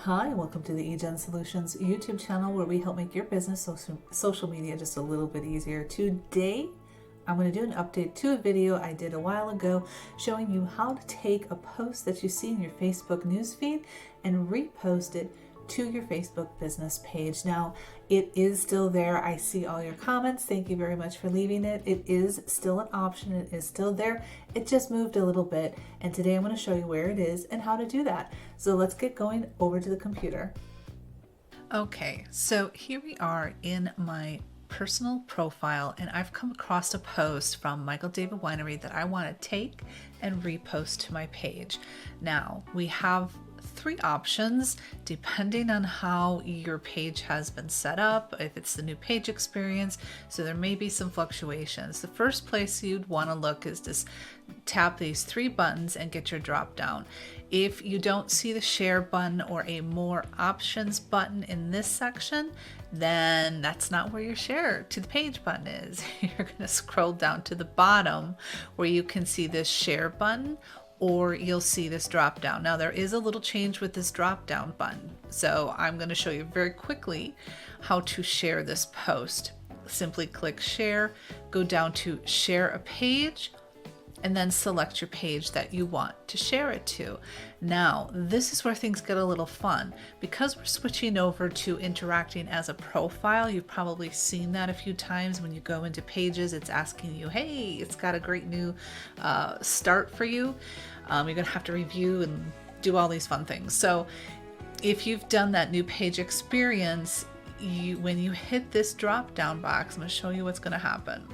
Hi, and welcome to the eGen Solutions YouTube channel where we help make your business social media just a little bit easier. Today, I'm going to do an update to a video I did a while ago showing you how to take a post that you see in your Facebook newsfeed and repost it to your Facebook business page. Now, it is still there. I see all your comments. Thank you very much for leaving it. It is still an option. It is still there. It just moved a little bit. And today I'm going to show you where it is and how to do that. So let's get going over to the computer. Okay, so here we are in my personal profile, and I've come across a post from Michael David Winery that I want to take and repost to my page. Now, we have three options depending on how your page has been set up, if it's the new page experience, so there may be some fluctuations. The first place you'd want to look is just tap these three buttons and get your drop down. If you don't see the share button or a more options button in this section, then that's not where your share to the page button is. You're going to scroll down to the bottom where you can see this share button, or you'll see this drop down. Now there is a little change with this drop down button. So I'm going to show you very quickly how to share this post. Simply click share, go down to share a page, and then select your page that you want to share it to. Now, this is where things get a little fun. Because we're switching over to interacting as a profile, you've probably seen that a few times when you go into pages, it's asking you, hey, it's got a great new start for you. You're gonna have to review and do all these fun things. So if you've done that new page experience, when you hit this drop down box, I'm gonna show you what's gonna happen.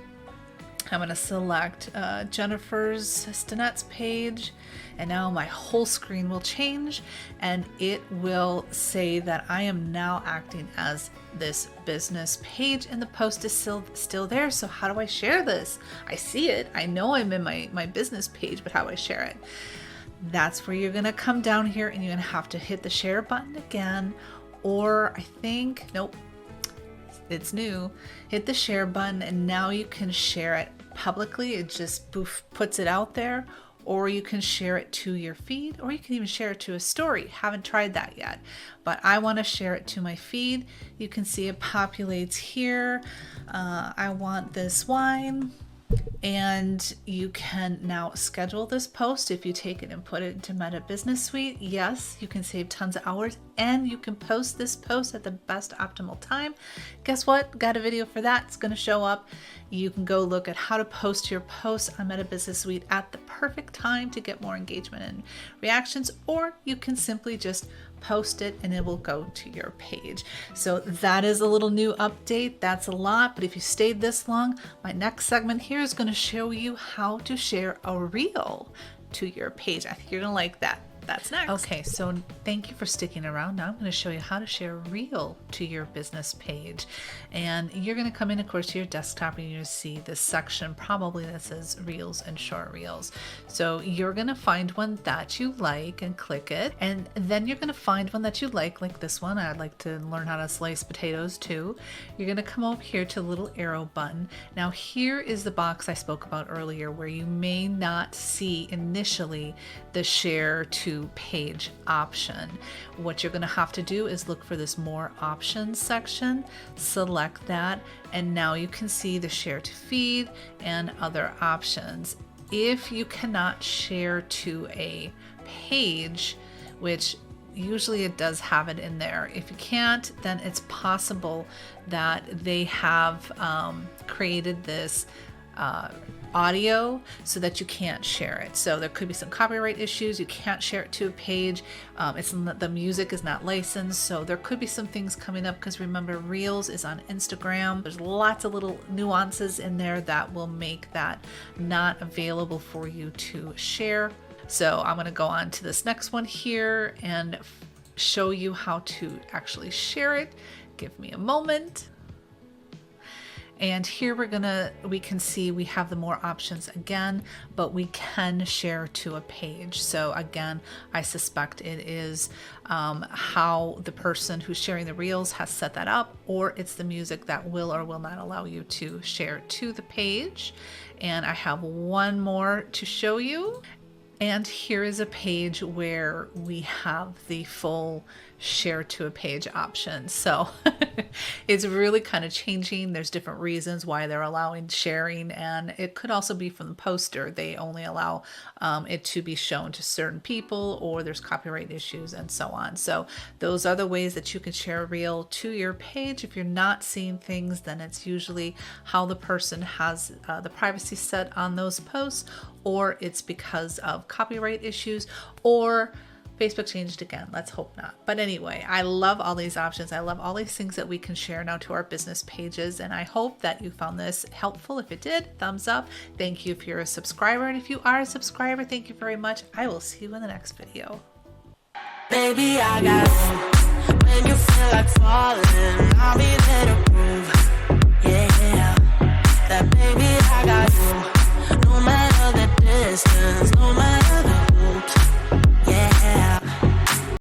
I'm going to select Jennifer's Stinette's page, and now my whole screen will change, and it will say that I am now acting as this business page, and the post is still there. So how do I share this? I see it. I know I'm in my business page, but how do I share it? That's where you're going to come down here, and you're going to have to hit the share button again, or I think, nope, it's new. Hit the share button, and now you can share it publicly. It just puts it out there, or you can share it to your feed, or you can even share it to a story. Haven't tried that yet, but I want to share it to my feed. You can see it populates here. I want this wine. And you can now schedule this post. If you take it and put it into Meta Business Suite, yes, you can save tons of hours, and you can post this post at the best optimal time. Guess what? Got a video for that. It's going to show up. You can go look at how to post your posts on Meta Business Suite at the perfect time to get more engagement and reactions, or you can simply just post it and it will go to your page. So that is a little new update. That's a lot, but if you stayed this long, my next segment here is going to show you how to share a reel to your page. I think you're going to like that. That's next. Okay, so thank you for sticking around. Now I'm going to show you how to share a reel to your business page. And you're going to come in, of course, to your desktop, and you're going to see this section probably that says Reels and Short Reels. So you're going to find one that you like and click it. And then you're going to find one that you like this one. I'd like to learn how to slice potatoes too. You're going to come over here to the little arrow button. Now here is the box I spoke about earlier where you may not see initially the share to page option. What you're going to have to do is look for this more options section, select that, and now you can see the share to feed and other options. If you cannot share to a page, which usually it does have it in there, if you can't, then it's possible that they have created this audio so that you can't share it. So there could be some copyright issues. You can't share it to a page. The music is not licensed. So there could be some things coming up, because remember, Reels is on Instagram. There's lots of little nuances in there that will make that not available for you to share. So I'm going to go on to this next one here and show you how to actually share it. Give me a moment. And here we can see we have the more options again, but we can share to a page. So again, I suspect it is how the person who's sharing the reels has set that up, or it's the music that will or will not allow you to share to the page. And I have one more to show you. And here is a page where we have the full share to a page option. So it's really kind of changing. There's different reasons why they're allowing sharing, and it could also be from the poster. They only allow it to be shown to certain people, or there's copyright issues and so on. So those are the ways that you can share a reel to your page. If you're not seeing things, then it's usually how the person has the privacy set on those posts, or it's because of copyright issues, or Facebook changed again. Let's hope not. But anyway, I love all these options. I love all these things that we can share now to our business pages. And I hope that you found this helpful. If it did, thumbs up. Thank you if you're a subscriber. And if you are a subscriber, thank you very much. I will see you in the next video. Baby, I got you. When you feel like falling, I'll be there to prove